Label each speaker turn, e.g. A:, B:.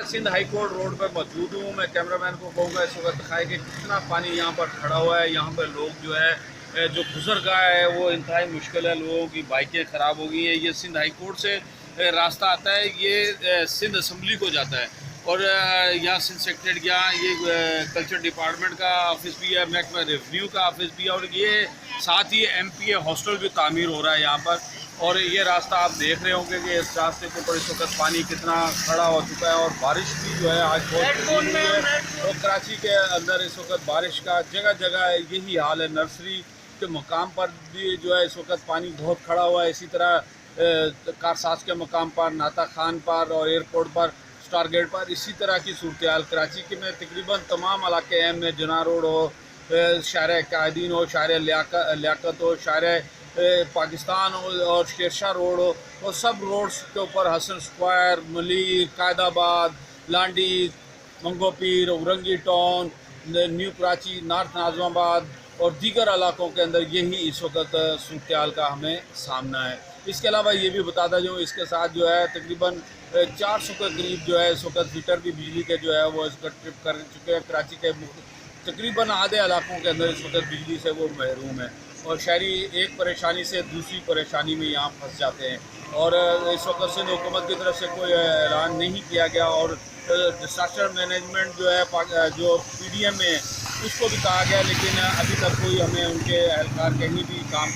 A: Sindh high court road पर मौजूद हूँ। मैं कैमरामैन को कहूँगा इस वक्त दिखाए कि कितना पानी यहाँ पर खड़ा हुआ है। यहाँ पर लोग जो है जो गुजर गया है वो इंतहाई मुश्किल है। लोगों की बाइकें ख़राब हो गई हैं। ये सिंध हाई कोर्ट से रास्ता आता है, ये सिंध असम्बली को जाता है और यहाँ सिंध सेक्रेटरीट यहाँ ये कल्चर डिपार्टमेंट का ऑफिस भी है, महकमा रेवेन्यू का ऑफिस भी है और ये साथ ही MPA हॉस्टल भी तामीर हो रहा है यहाँ पर। और ये रास्ता आप देख रहे होंगे कि इस रास्ते के ऊपर इस वक्त पानी कितना खड़ा हो चुका है और बारिश भी जो है आज बहुत हुई है। और कराची के अंदर इस वक्त बारिश का जगह जगह यही हाल है। नर्सरी के मकाम पर भी जो है इस वक्त पानी बहुत खड़ा हुआ है। इसी तरह कारसाज के मकाम पर, नाता खान पर और एयरपोर्ट पर, स्टार गेट पर इसी तरह की सूरत हाल कराची के में तकरीबन तमाम इलाके अहम में, जना रोड हो, शार कायदीन हो, शार लियाकत हो, शार पाकिस्तान हो और शेरशाह रोड हो, और सब रोड्स के ऊपर हसन स्क्वायर, मलिर, कायदाबाद, Landhi, Manghopir, Orangi town, new Karachi, north Nazimabad और दीगर इलाकों के अंदर यही इस वक्त सूरत हाल का हमें सामना है। इसके अलावा ये भी बताता जाऊँ, इसके साथ जो है तकरीबन 400 के करीब जो है इस वक्त मीटर भी बिजली के जो है वो इसका ट्रिप कर चुके हैं। कराची के तकरीबन आधे इलाकों के अंदर इस वक्त बिजली से वो महरूम है और शहरी एक परेशानी से दूसरी परेशानी में यहाँ फंस जाते हैं। और इस वक्त सिंध हुकूमत की तरफ से कोई ऐलान नहीं किया गया और डिसास्टर मैनेजमेंट जो है जो PDM में उसको भी कहा गया, लेकिन अभी तक कोई हमें उनके एहलकार कहीं भी काम